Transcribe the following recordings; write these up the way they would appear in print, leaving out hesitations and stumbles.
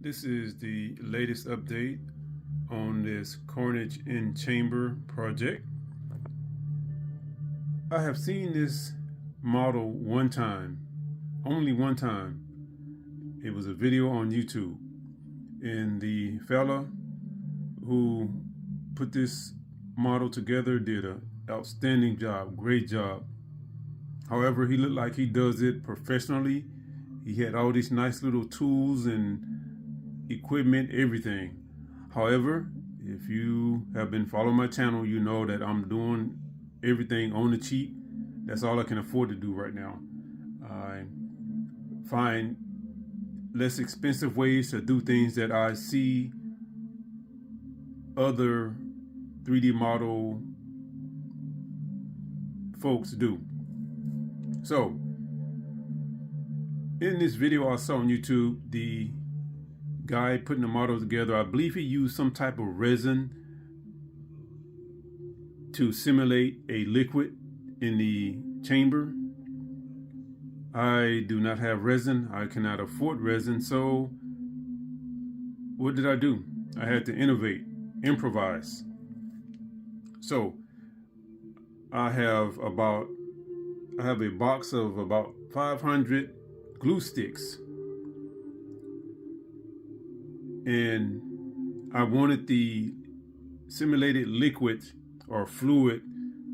This is the latest update on this Carnage in Chamber project. I have seen this model one time, only one time. It was a video on YouTube, and the fella who put this model together did an outstanding job, great job. However, he looked like he does it professionally. He had all these nice little tools and equipment, everything. However, if you have been following my channel, you know that I'm doing everything on the cheap. That's all I can afford to do right now. I find less expensive ways to do things that I see other 3D model folks do. So, in this video I saw on YouTube, the guy putting the model together, I believe he used some type of resin to simulate a liquid in the chamber. I do not have resin. I cannot afford resin. So what did I do? I had to innovate, improvise. So I have a box of about 500 glue sticks, and I wanted the simulated liquid or fluid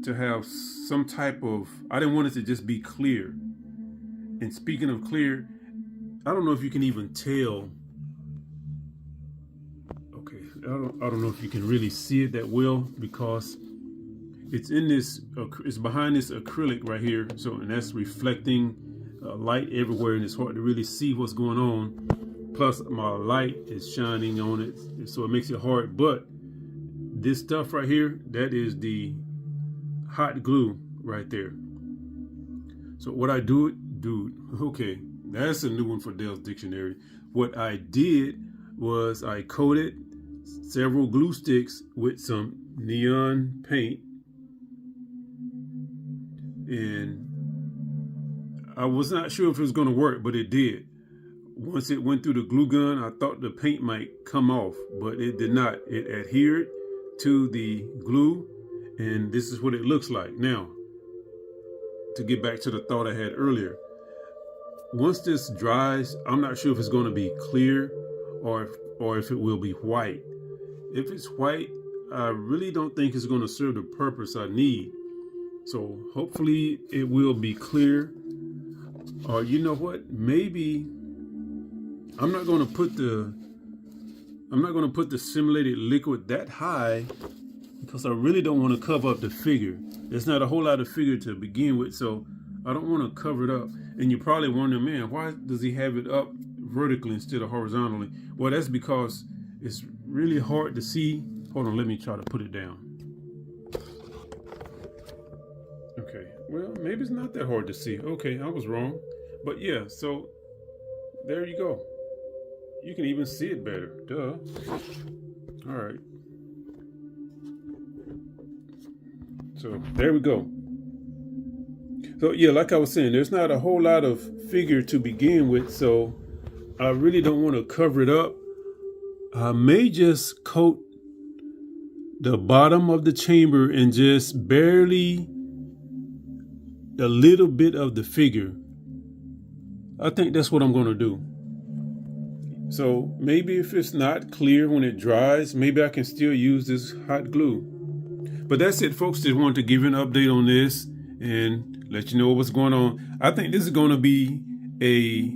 to have some type of, I didn't want it to just be clear. And speaking of clear, I don't know if you can even tell. Okay, I don't know if you can really see it that well, because it's in this, it's behind this acrylic right here. So, and that's reflecting light everywhere, and it's hard to really see what's going on. Plus my light is shining on it, so it makes it hard. But this stuff right here, that is the hot glue right there. So what I do, okay, that's a new one for Dale's Dictionary. What I did was I coated several glue sticks with some neon paint, and I was not sure if it was going to work, but it did. Once it went through the glue gun, I thought the paint might come off, but it did not. It adhered to the glue, and this is what it looks like. Now, to get back to the thought I had earlier, once this dries, I'm not sure if it's going to be clear or if it will be white. If it's white, I really don't think it's going to serve the purpose I need. So hopefully it will be clear. Or you know what? Maybe I'm not going to put the simulated liquid that high, because I really don't want to cover up the figure. There's not a whole lot of figure to begin with, so I don't want to cover it up. And you're probably wondering, man, why does he have it up vertically instead of horizontally? Well, that's because it's really hard to see. Hold on, let me try to put it down. Okay, well, maybe it's not that hard to see. Okay, I was wrong. But yeah, so there you go. You can even see it better. Duh. All right. So there we go. So yeah, like I was saying, there's not a whole lot of figure to begin with, so I really don't want to cover it up. I may just coat the bottom of the chamber and just barely a little bit of the figure. I think that's what I'm going to do. So maybe if it's not clear when it dries, maybe I can still use this hot glue. But that's it, folks. Just wanted to give you an update on this and let you know what's going on. I think this is going to be a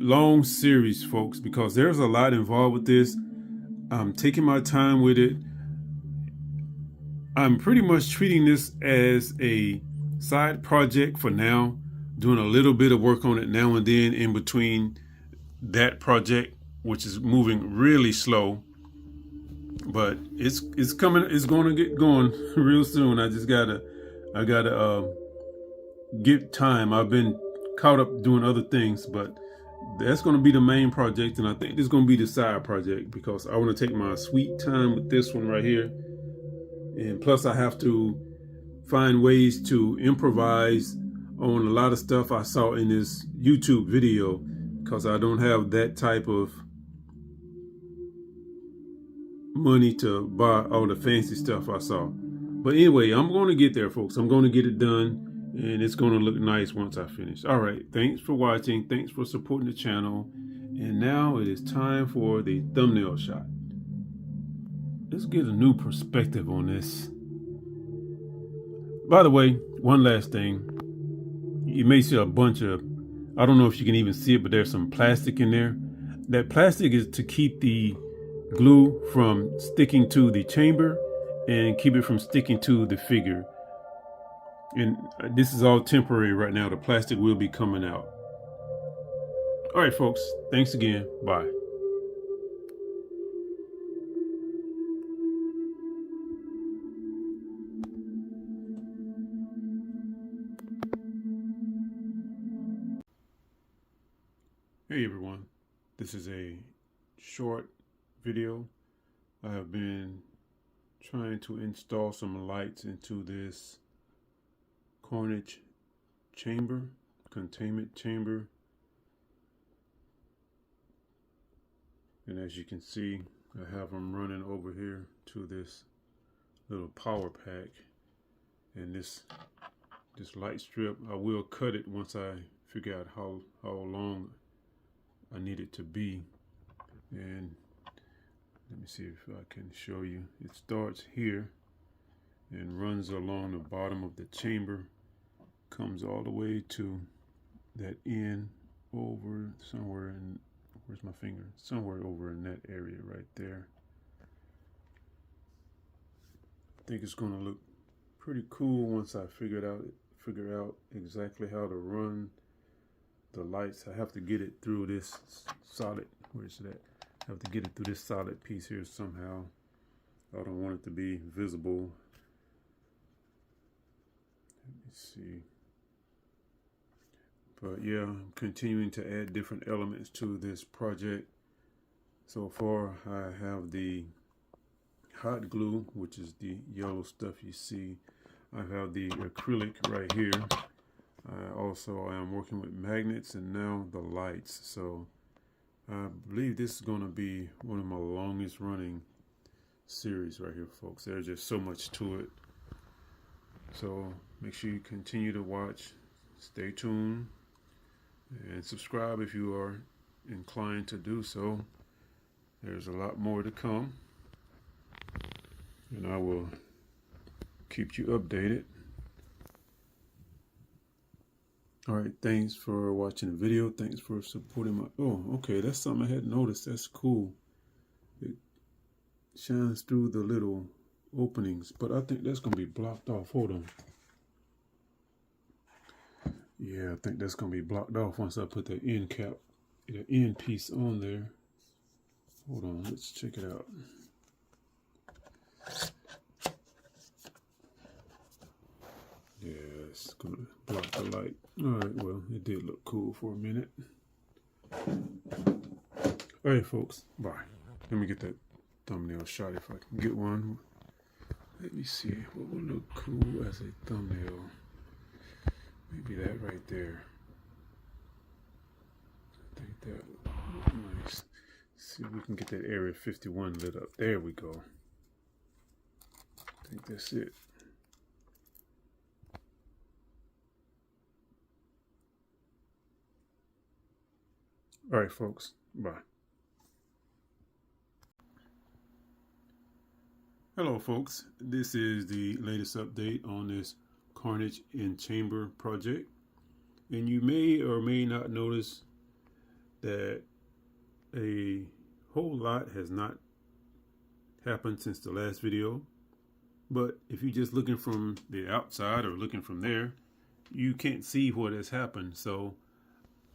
long series, folks, because there's a lot involved with this. I'm taking my time with it. I'm pretty much treating this as a side project for now, doing a little bit of work on it now and then in between that project, which is moving really slow, but it's coming. It's going to get going real soon. I gotta get time. I've been caught up doing other things, but that's going to be the main project, and I think this is going to be the side project because I want to take my sweet time with this one right here. And plus I have to find ways to improvise on a lot of stuff I saw in this YouTube video, because I don't have that type of money to buy all the fancy stuff I saw. But anyway, I'm going to get there, folks. I'm going to get it done, and it's going to look nice once I finish. All right, thanks for watching. Thanks for supporting the channel. And now it is time for the thumbnail shot. Let's get a new perspective on this. By the way, one last thing. You may see a bunch of, I don't know if you can even see it, but there's some plastic in there. That plastic is to keep the glue from sticking to the chamber and keep it from sticking to the figure. And this is all temporary right now. The plastic will be coming out. All right, folks. Thanks again. Bye. Hey everyone, this is a short video. I have been trying to install some lights into this CARNAGE chamber, containment chamber. And as you can see, I have them running over here to this little power pack. And this light strip, I will cut it once I figure out how long I need it to be. And let me see if I can show you. It starts here and runs along the bottom of the chamber, comes all the way to that end over somewhere in, where's my finger? Somewhere over in that area right there. I think it's going to look pretty cool once I figure out exactly how to run the lights. I have to get it through this solid, where's that? I have to get it through this solid piece here somehow. I don't want it to be visible. Let me see. But yeah, I'm continuing to add different elements to this project. So far, I have the hot glue, which is the yellow stuff you see. I have the acrylic right here. I am working with magnets and now the lights. So I believe this is going to be one of my longest running series right here, folks. There's just so much to it. So make sure you continue to watch. Stay tuned and subscribe if you are inclined to do so. There's a lot more to come, and I will keep you updated. All right, thanks for watching the video. Thanks for supporting my, oh, okay, that's something I hadn't noticed. That's cool. It shines through the little openings, but I think that's gonna be blocked off. Hold on. Yeah, I think that's gonna be blocked off once I put the end cap, the end piece on there. Hold on, let's check it out. Yeah, it's gonna block the light. All right, well, it did look cool for a minute. All right, folks, bye. Let me get that thumbnail shot if I can get one. Let me see what would look cool as a thumbnail. Maybe that right there. I think that would look nice. See if we can get that Area 51 lit up. There we go. I think that's it. All right, folks. Bye. Hello, folks. This is the latest update on this CARNAGE in Chamber project. And you may or may not notice that a whole lot has not happened since the last video. But if you're just looking from the outside or looking from there, you can't see what has happened. So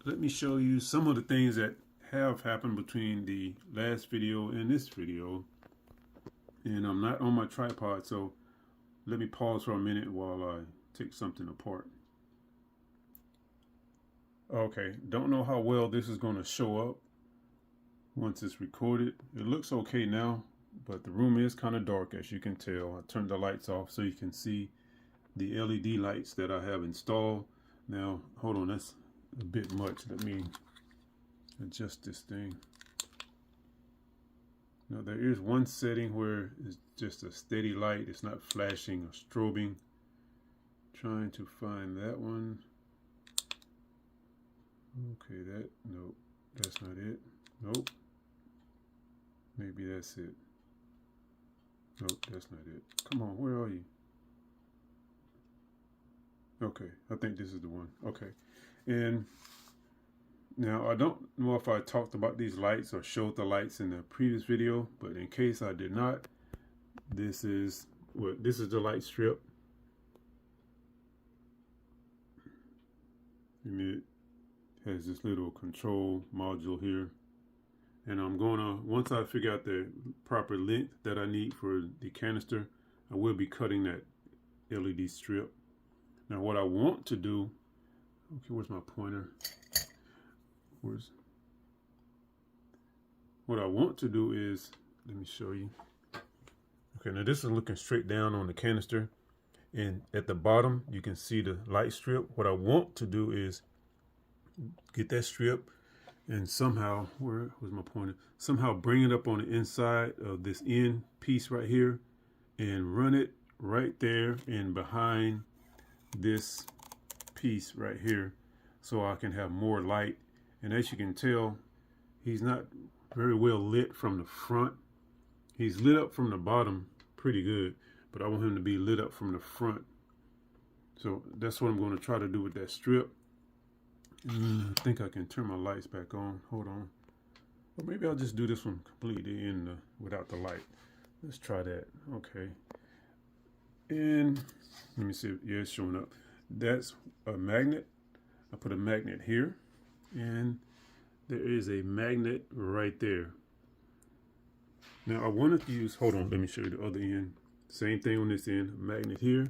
let me show you some of the things that have happened between the last video and this video. And I'm not on my tripod, so let me pause for a minute while I take something apart. Okay, don't know how well this is going to show up once it's recorded. It looks okay now, but the room is kind of dark, as you can tell. I turned the lights off so you can see the LED lights that I have installed. Now, hold on, that's a bit much. Let me adjust this thing. Now there is one setting where it's just a steady light. It's not flashing or strobing. Trying to find that one. Okay, nope, that's not it. Nope. Maybe that's it. Nope, that's not it. Come on, where are you? Okay, I think this is the one. Okay, and now I don't know if I talked about these lights or showed the lights in the previous video, but in case I did not, this is the light strip. And it has this little control module here. And I'm gonna, once I figure out the proper length that I need for the canister, I will be cutting that LED strip. Now what I want to do, okay, where's my pointer? What I want to do is, let me show you. Okay, now this is looking straight down on the canister. And at the bottom, you can see the light strip. What I want to do is get that strip and somehow, where was my pointer? Somehow bring it up on the inside of this end piece right here and run it right there and behind this piece right here so I can have more light. And as you can tell, he's not very well lit from the front. He's lit up from the bottom pretty good, but I want him to be lit up from the front. So that's what I'm going to try to do with that strip. I think I can turn my lights back on. Hold on. Or maybe I'll just do this one completely without the light. Let's try that. Okay. And let me see. Yeah, it's showing up. That's a magnet. I put a magnet here. And there is a magnet right there. Now I wanted to use, hold on, let me show you the other end. Same thing on this end, a magnet here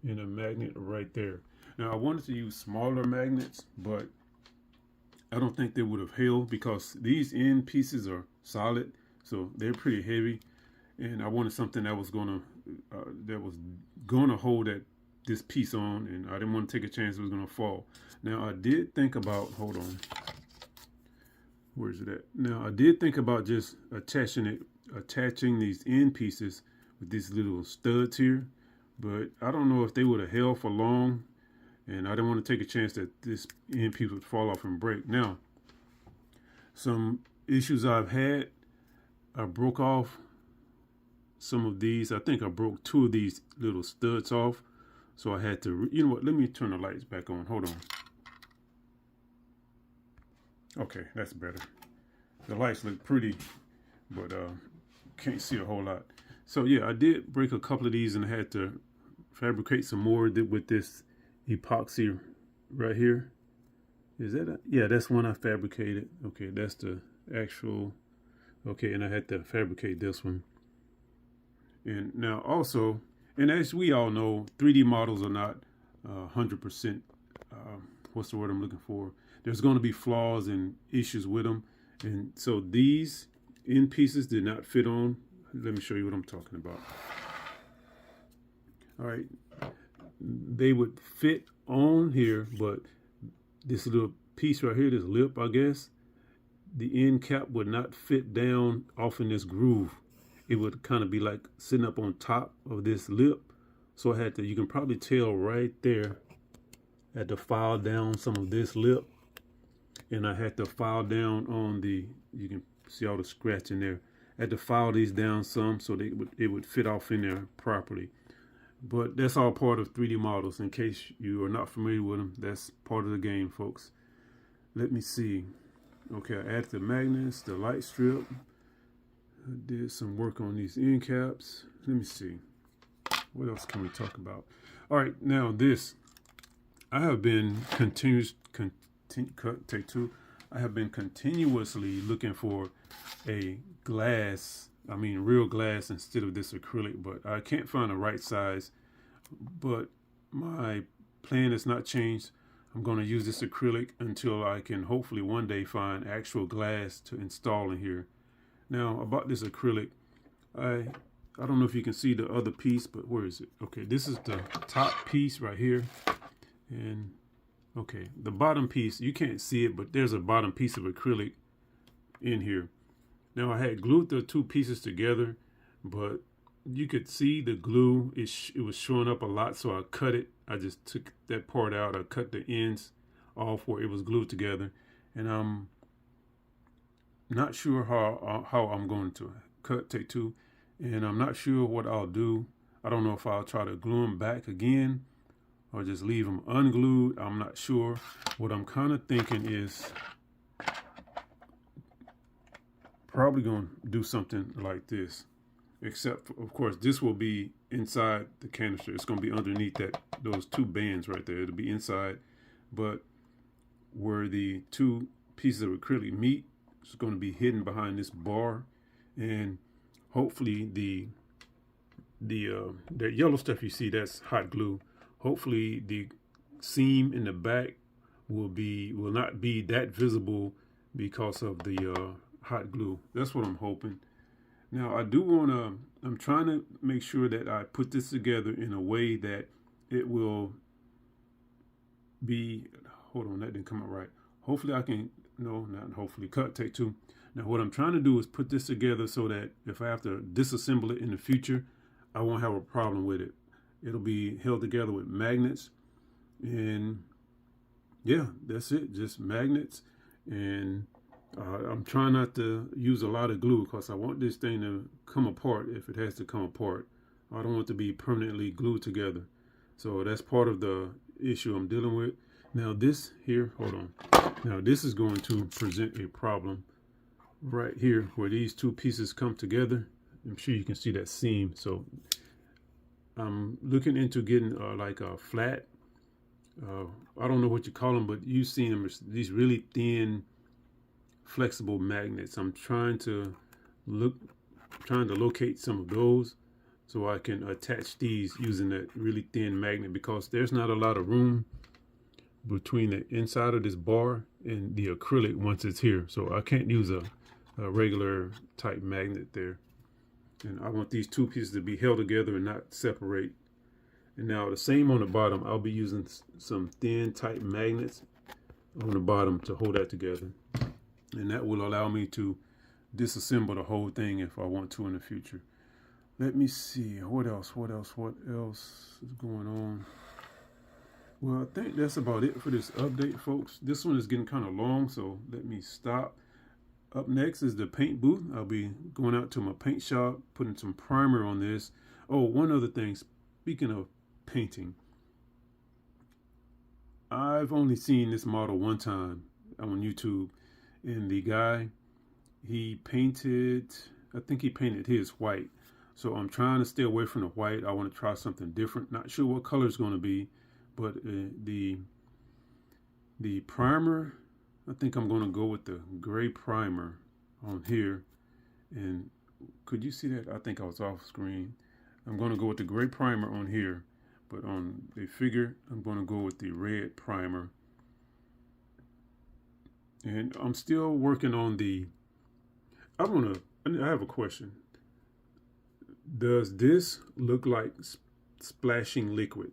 and a magnet right there. Now I wanted to use smaller magnets, but I don't think they would have held because these end pieces are solid, so they're pretty heavy. And I wanted something that was gonna hold this piece on, and I didn't want to take a chance it was gonna fall. Now I did think about, hold on, where's it at? Now I did think about just attaching these end pieces with these little studs here, but I don't know if they would have held for long, and I didn't want to take a chance that this end piece would fall off and break. Now, some issues I've had, I broke off some of these. I think I broke 2 of these little studs off, so I had to, you know what, let me turn the lights back on. Hold on. Okay, that's better. The lights look pretty, but can't see a whole lot. So yeah, I did break a couple of these and I had to fabricate some more with this epoxy right here. Is that yeah, that's one I fabricated. Okay, that's the actual, okay, and I had to fabricate this one. And now also, and as we all know, 3D models are not 100%, what's the word I'm looking for? There's going to be flaws and issues with them. And so these end pieces did not fit on. Let me show you what I'm talking about. All right. They would fit on here, but this little piece right here, this lip, I guess, the end cap would not fit down off in this groove. It would kind of be like sitting up on top of this lip. So I had to, you can probably tell right there, I had to file down some of this lip. And I had to file down on the, you can see all the scratch in there. I had to file these down some so it would fit off in there properly. But that's all part of 3D models. In case you are not familiar with them, that's part of the game, folks. Let me see. Okay, I added the magnets, the light strip. I did some work on these end caps. Let me see. What else can we talk about? All right, now this. I have been take 2. I have been continuously looking for a glass, I mean real glass instead of this acrylic, but I can't find the right size. But my plan has not changed. I'm going to use this acrylic until I can hopefully one day find actual glass to install in here. Now about this acrylic, I don't know if you can see the other piece, but where is it? Okay, this is the top piece right here. And okay, the bottom piece, you can't see it, but there's a bottom piece of acrylic in here. Now I had glued the two pieces together, but you could see the glue, it was showing up a lot, so I cut it. I just took that part out. I cut the ends off where it was glued together, and I'm not sure how I'm going to take two, and I'm not sure what I'll do. I don't know if I'll try to glue them back again or just leave them unglued. I'm not sure. What I'm kind of thinking is probably going to do something like this, except for, of course, this will be inside the canister. It's going to be underneath those two bands right there. It'll be inside, but where the two pieces of acrylic meet, it's going to be hidden behind this bar, and hopefully that yellow stuff you see, that's hot glue. Hopefully the seam in the back will not be that visible because of the hot glue. That's what I'm hoping. Now I'm trying to make sure that I put this together in a way that it will be, hold on, that didn't come out right. Hopefully I can, no, not hopefully, take two. Now what I'm trying to do is put this together so that if I have to disassemble it in the future, I won't have a problem with it. It'll be held together with magnets, and yeah, that's it, just magnets. And I'm trying not to use a lot of glue because I want this thing to come apart if it has to come apart. I don't want it to be permanently glued together. So that's part of the issue I'm dealing with. Now this here, hold on. Now this is going to present a problem right here where these two pieces come together. I'm sure you can see that seam. So I'm looking into getting like a flat, I don't know what you call them, but you've seen them, these really thin, flexible magnets. I'm trying to locate some of those so I can attach these using that really thin magnet, because there's not a lot of room between the inside of this bar and the acrylic once it's here. So I can't use a regular type magnet there. And I want these two pieces to be held together and not separate. And now the same on the bottom, I'll be using some thin type magnets on the bottom to hold that together. And that will allow me to disassemble the whole thing if I want to in the future. Let me see, what else is going on? Well, I think that's about it for this update, folks. This one is getting kind of long, so let me stop. Up next is the paint booth. I'll be going out to my paint shop, putting some primer on this. Oh, one other thing, speaking of painting, I've only seen this model one time on YouTube, and the guy, he painted, I think he painted his white. So I'm trying to stay away from the white. I want to try something different. Not sure what color it's going to be, but the primer, I think I'm going to go with the gray primer on here. And could you see that? I think I was off screen. I'm going to go with the gray primer on here, but on the figure, I'm going to go with the red primer. And I'm still working on I have a question. Does this look like splashing liquid?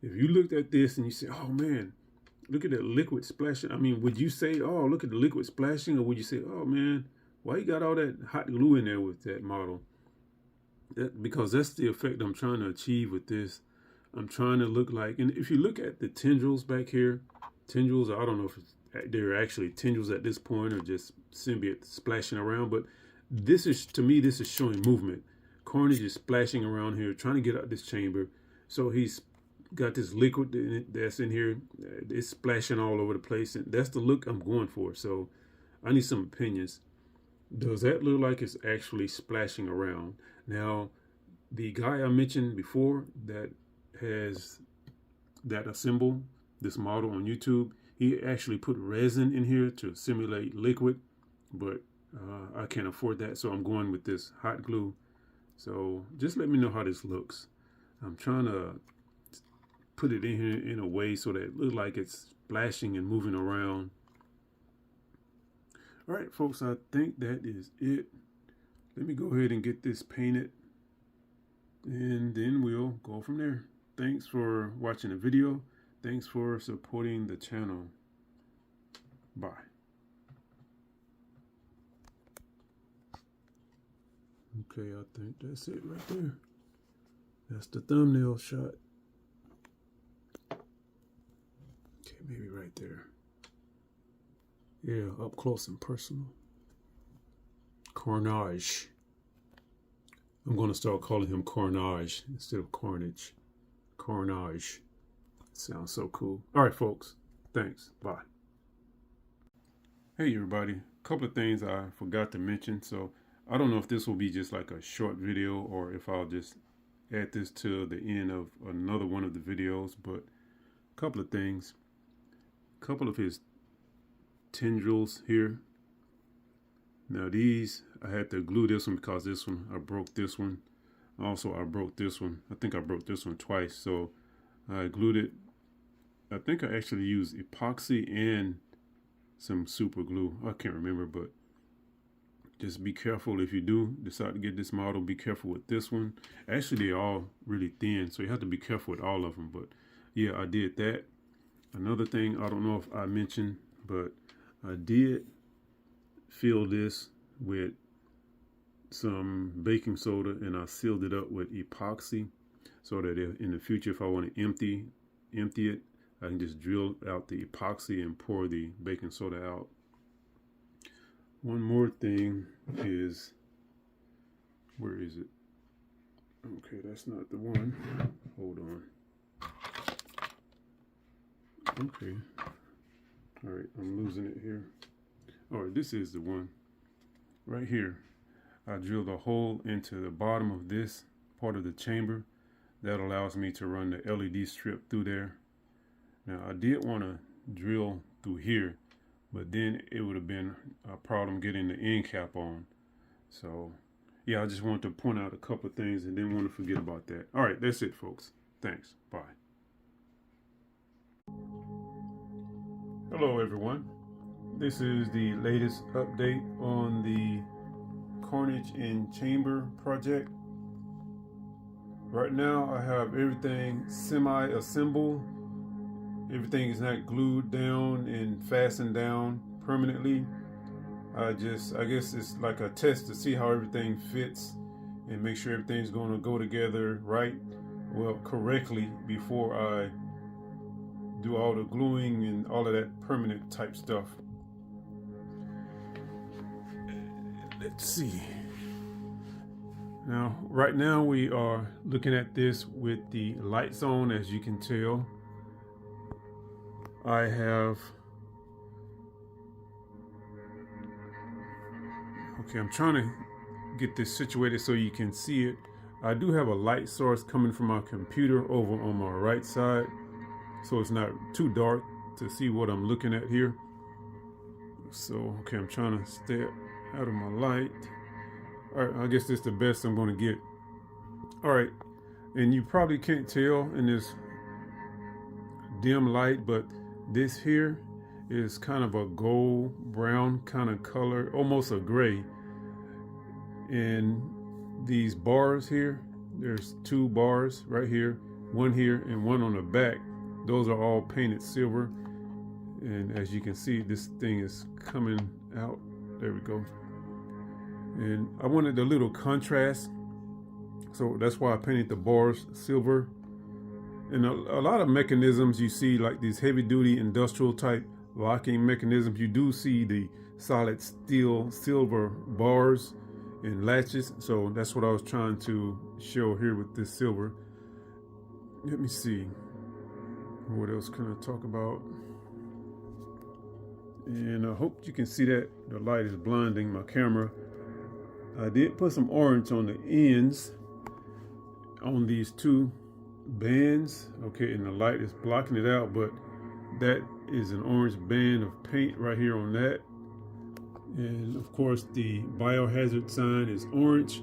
If you looked at this and you say, oh man, look at that liquid splashing. I mean, would you say, oh, look at the liquid splashing? Or would you say, oh man, why you got all that hot glue in there with that model? Because that's the effect I'm trying to achieve with this. I'm trying to look like, and if you look at the tendrils back here, tendrils, I don't know if they're actually tendrils at this point or just symbiote splashing around, but this is, to me, this is showing movement. Carnage is splashing around here, trying to get out this chamber. So he's got this liquid that's in here. It's splashing all over the place, and that's the look I'm going for. So I need some opinions. Does that look like it's actually splashing around? Now, the guy I mentioned before that has assembled this model on YouTube, he actually put resin in here to simulate liquid, but I can't afford that, so I'm going with this hot glue. So just let me know how this looks. I'm trying to put it in here in a way so that it looks like it's splashing and moving around. All right, folks, I think that is it. Let me go ahead and get this painted, and then we'll go from there. Thanks for watching the video. Thanks for supporting the channel. Bye. Okay, I think that's it right there. That's the thumbnail shot. Okay, maybe right there. Yeah, up close and personal. Carnage. I'm going to start calling him Carnage instead of Carnage. Carnage. Sounds so cool. All right, folks. Thanks. Bye. Hey, everybody. A couple of things I forgot to mention. So I don't know if this will be just like a short video or if I'll just add this to the end of another one of the videos. But a couple of things. A couple of his tendrils here. Now these, I had to glue this one because this one, I broke this one. Also, I broke this one. I think I broke this one twice. So I glued it. I think I actually used epoxy and some super glue. I can't remember, but just be careful if you do decide to get this model. Be careful with this one. Actually, they're all really thin, so you have to be careful with all of them. But yeah, I did that. Another thing, I don't know if I mentioned, but I did fill this with some baking soda and I sealed it up with epoxy so that in the future, if I want to empty it, I can just drill out the epoxy and pour the baking soda out. One more thing is, where is it? Okay, that's not the one. Hold on. Okay. All right, I'm losing it here. All right, this is the one. Right here. I drilled a hole into the bottom of this part of the chamber. That allows me to run the LED strip through there. Now, I did want to drill through here, but then it would have been a problem getting the end cap on. So, yeah, I just wanted to point out a couple of things and didn't want to forget about that. All right, that's it, folks. Thanks. Bye. Hello, everyone. This is the latest update on the Carnage in Chamber project. Right now, I have everything semi-assembled. Everything is not glued down and fastened down permanently. I guess it's like a test to see how everything fits and make sure everything's going to go together correctly before I do all the gluing and all of that permanent type stuff. Let's see. Now, right now we are looking at this with the lights on, as you can tell. I have, okay, I'm trying to get this situated so you can see it. I do have a light source coming from my computer over on my right side, so it's not too dark to see what I'm looking at here. So, okay, I'm trying to stay out of my light. All right, I guess this is the best I'm going to get. All right, and you probably can't tell in this dim light, but this here is kind of a gold brown kind of color, almost a gray. And these bars here, there's two bars right here, one here and one on the back. Those are all painted silver. And as you can see, this thing is coming out. There we go. And I wanted a little contrast, so that's why I painted the bars silver. And a lot of mechanisms you see, like these heavy duty industrial type locking mechanisms, you do see the solid steel silver bars and latches. So that's what I was trying to show here with this silver. Let me see. What else can I talk about? And I hope you can see that. The light is blinding my camera. I did put some orange on the ends on these two bands. Okay, and the light is blocking it out, but that is an orange band of paint right here on that. And of course the biohazard sign is orange.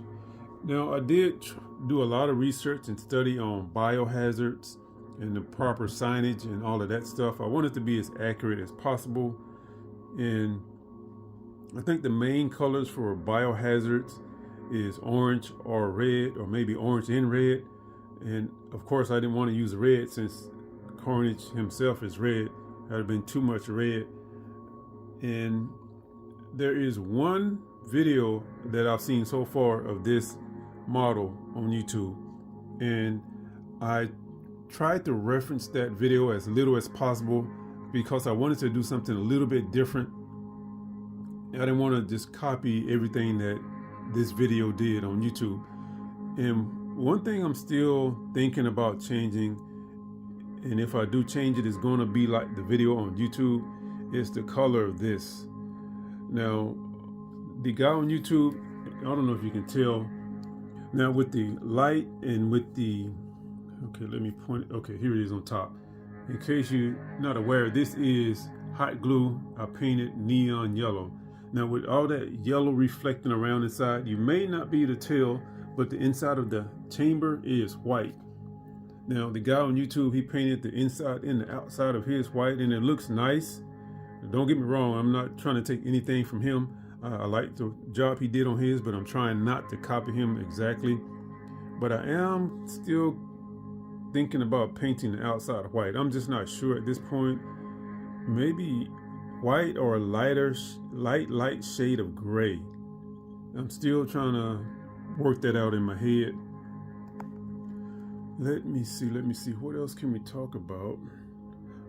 Now I did do a lot of research and study on biohazards and the proper signage and all of that stuff. I want it to be as accurate as possible. And I think the main colors for biohazards is orange or red, or maybe orange and red. And of course I didn't want to use red since Carnage himself is red. That would have been too much red. And there is one video that I've seen so far of this model on YouTube, and I tried to reference that video as little as possible because I wanted to do something a little bit different. I didn't want to just copy everything that this video did on YouTube. And one thing I'm still thinking about changing, and if I do change it, it's going to be like the video on YouTube, is the color of this. Now, the guy on YouTube, I don't know if you can tell, now with the light and with the, okay, let me point, okay, here it is on top. In case you're not aware, this is hot glue. I painted neon yellow. Now with all that yellow reflecting around inside, you may not be able to tell, but the inside of the chamber is white. Now the guy on YouTube, he painted the inside and the outside of his white, and it looks nice. Don't get me wrong, I'm not trying to take anything from him. I like the job he did on his, but I'm trying not to copy him exactly. But I am still thinking about painting the outside white. I'm just not sure at this point. Maybe white or a light shade of gray. I'm still trying to work that out in my head. Let me see. What else can we talk about?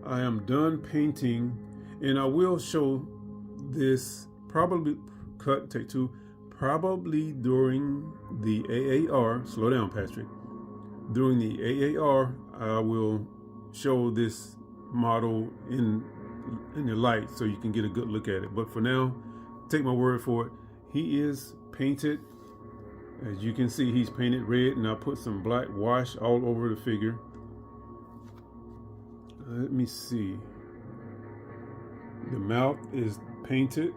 I am done painting, and I will show this probably take two, probably during the AAR. Slow down, Patrick. During the AAR, I will show this model in the light so you can get a good look at it. But for now, take my word for it. He is painted. As you can see, he's painted red, and I put some black wash all over the figure. Let me see. The mouth is painted,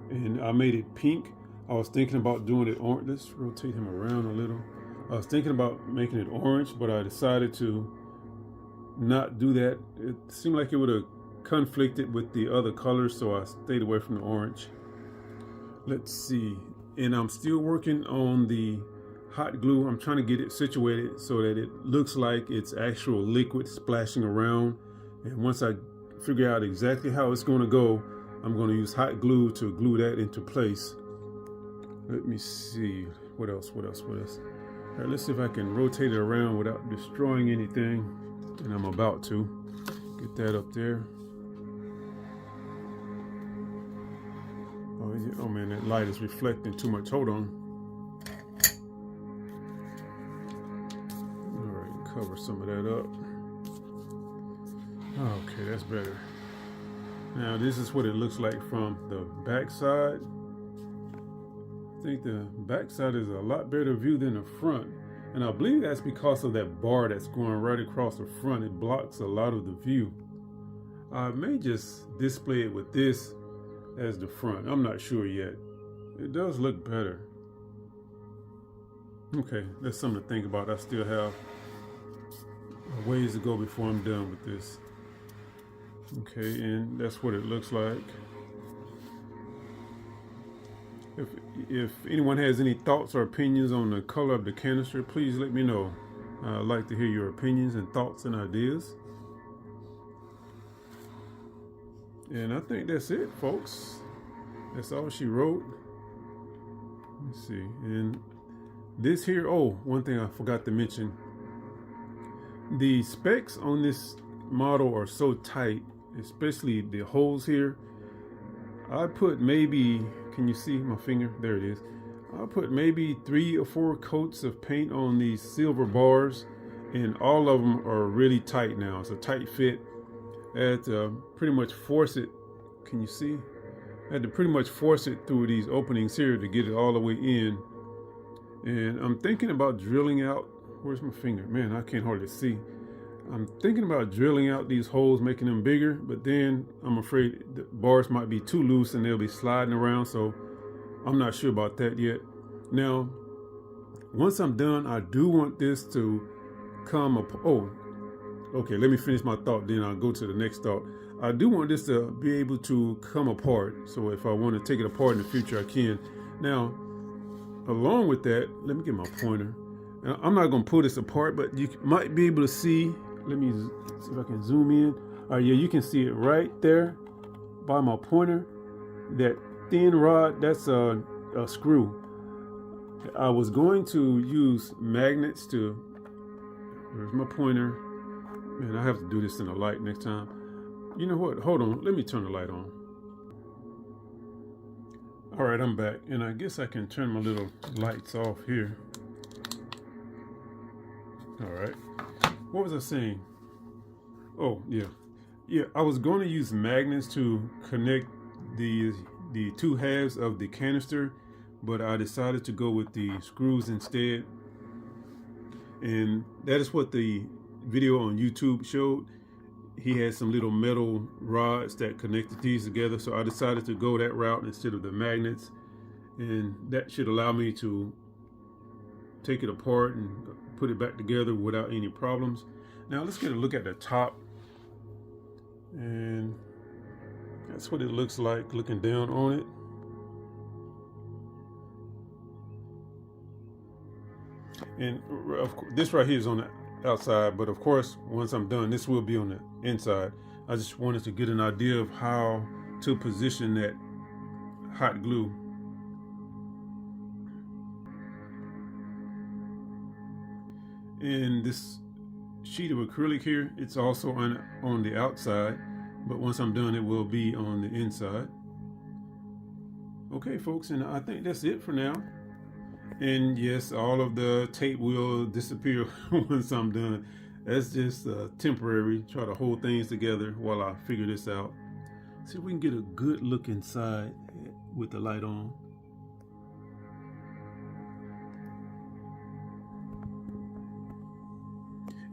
and I made it pink. I was thinking about doing it orange. Let's rotate him around a little. I was thinking about making it orange, but I decided to not do that. It seemed like it would have conflicted with the other colors, so I stayed away from the orange. Let's see. And I'm still working on the hot glue. I'm trying to get it situated so that it looks like it's actual liquid splashing around. And once I figure out exactly how it's going to go, I'm going to use hot glue to glue that into place. Let me see. What else? All right, let's see if I can rotate it around without destroying anything. And I'm about to get that up there. Oh man, that light is reflecting too much. Hold on. All right, cover some of that up. Okay, that's better. Now this is what it looks like from the back side. I think the back side is a lot better view than the front. And I believe that's because of that bar that's going right across the front. It blocks a lot of the view. I may just display it with this as the front. I'm not sure yet. It does look better. Okay, that's something to think about. I still have a ways to go before I'm done with this. Okay, and that's what it looks like. If anyone has any thoughts or opinions on the color of the canister, please let me know. I'd like to hear your opinions and thoughts and ideas. And I think that's it, folks. That's all she wrote. Let's see. And this here, oh, one thing I forgot to mention. The specs on this model are so tight, especially the holes here. I put maybe, can you see my finger? There it is. I put maybe 3 or 4 coats of paint on these silver bars, and all of them are really tight now. It's a tight fit. I had to pretty much force it. Can you see? I had to pretty much force it through these openings here to get it all the way in. And I'm thinking about drilling out, where's my finger? Man, I can't hardly see. I'm thinking about drilling out these holes, making them bigger, but then I'm afraid the bars might be too loose and they'll be sliding around, so I'm not sure about that yet. Now, once I'm done, I do want this to come up. Oh, okay, let me finish my thought, then I'll go to the next thought. I do want this to be able to come apart, so if I want to take it apart in the future, I can. Now, along with that, let me get my pointer. Now, I'm not going to pull this apart, but you might be able to see. Let me see if I can zoom in. All right, yeah, you can see it right there by my pointer. That thin rod, that's a screw. I was going to use magnets to, where's my pointer? Man, I have to do this in the light next time. You know what? Hold on. Let me turn the light on. All right, I'm back. And I guess I can turn my little lights off here. All right. What was I saying? Oh, yeah. Yeah, I was going to use magnets to connect the two halves of the canister, but I decided to go with the screws instead. And that is what the video on YouTube showed. He had some little metal rods that connected these together, so I decided to go that route instead of the magnets, and that should allow me to take it apart and put it back together without any problems. Now let's get a look at the top, and that's what it looks like looking down on it. And of course, this right here is on the outside, but of course, once I'm done, this will be on the inside. I just wanted to get an idea of how to position that hot glue. And this sheet of acrylic here, it's also on the outside, but once I'm done, it will be on the inside. Okay, folks, and I think that's it for now. And yes, all of the tape will disappear once I'm done. That's just temporary. Try to hold things together while I figure this out. See if we can get a good look inside with the light on.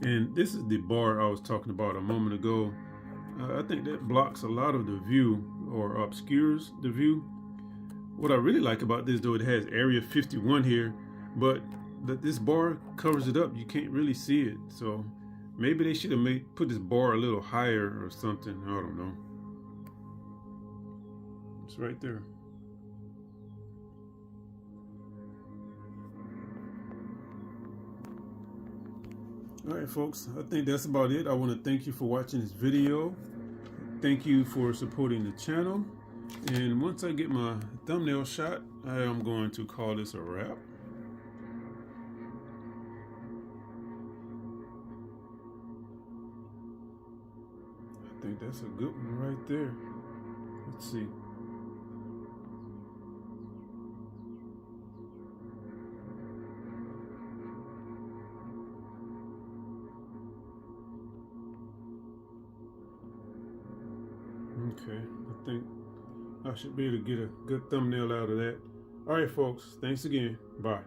And this is the bar I was talking about a moment ago. I think that blocks a lot of the view, or obscures the view. What I really like about this, though, it has Area 51 here, but this bar covers it up. You can't really see it. So maybe they should have put this bar a little higher or something. I don't know. It's right there. All right, folks, I think that's about it. I want to thank you for watching this video. Thank you for supporting the channel. And once I get my thumbnail shot, I am going to call this a wrap. I think that's a good one right there. Let's see. Okay, I think I should be able to get a good thumbnail out of that. All right, folks, thanks again. Bye.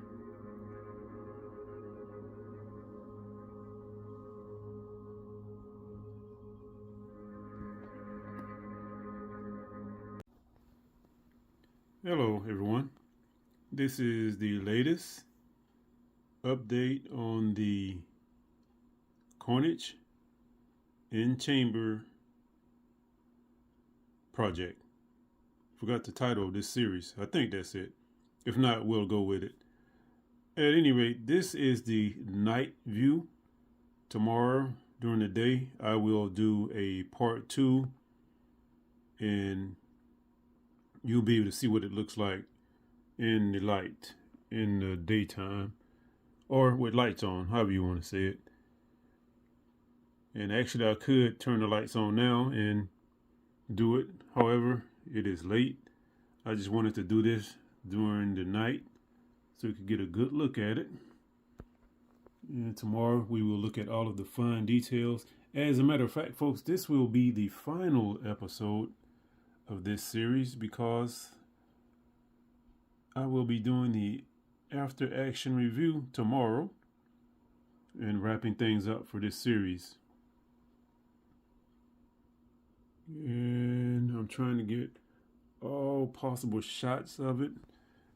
Hello, everyone. This is the latest update on the Carnage in Chamber project. Forgot the title of this series. I think that's it. If not, we'll go with it. At any rate, this is the night view. Tomorrow during the day, I will do a part 2, and you'll be able to see what it looks like in the light in the daytime, or with lights on, however you want to say it. And actually, I could turn the lights on now and do it. However, it is late. I just wanted to do this during the night so you could get a good look at it. And tomorrow we will look at all of the fine details. As a matter of fact, folks, this will be the final episode of this series, because I will be doing the after action review tomorrow and wrapping things up for this series. And I'm trying to get all possible shots of it,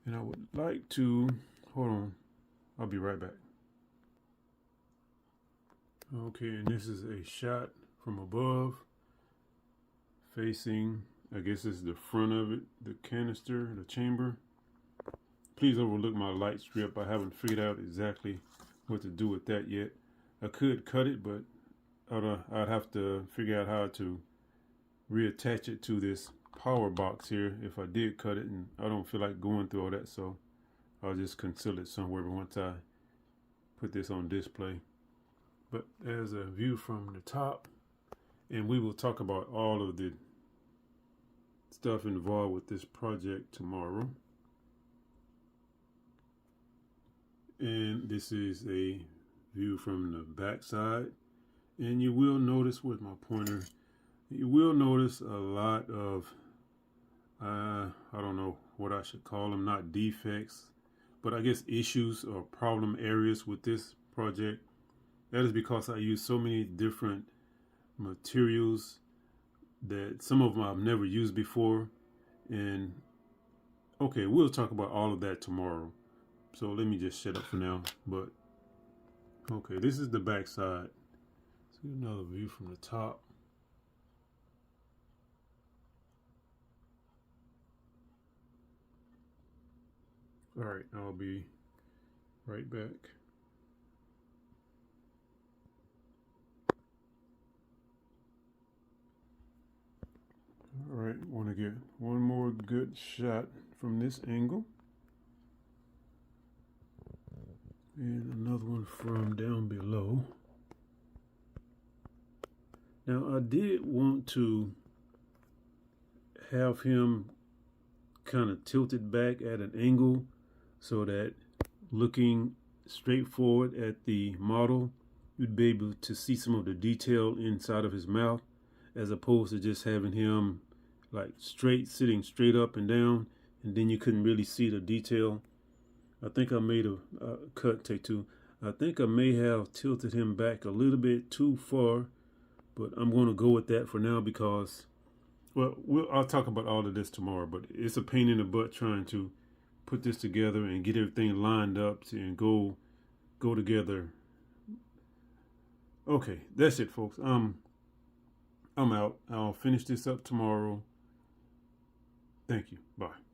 and I would like to, hold on, I'll be right back. Okay, and this is a shot from above facing, I guess this is the front of it, the canister, the chamber. Please overlook my light strip. I haven't figured out exactly what to do with that yet. I could cut it, but I'd have to figure out how to reattach it to this power box here if I did cut it, and I don't feel like going through all that, so I'll just conceal it somewhere once I put this on display. But there's a view from the top, and we will talk about all of the stuff involved with this project tomorrow. And this is a view from the back side, and you will notice with my pointer, you will notice a lot of I don't know what I should call them, not defects, but I guess issues or problem areas with this project. That is because I use so many different materials that some of them I've never used before. And okay, we'll talk about all of that tomorrow. So let me just shut up for now. But okay, this is the back side. See another view from the top. All right, I'll be right back. All right, want to get one more good shot from this angle. And another one from down below. Now, I did want to have him kind of tilted back at an angle so that looking straight forward at the model, you'd be able to see some of the detail inside of his mouth, as opposed to just having him like sitting straight up and down, and then you couldn't really see the detail. I think I made a cut, take two. I think I may have tilted him back a little bit too far, but I'm going to go with that for now because, well, I'll talk about all of this tomorrow, but it's a pain in the butt trying to put this together and get everything lined up and go together. Okay, that's it, folks. I'm out. I'll finish this up tomorrow. Thank you. Bye.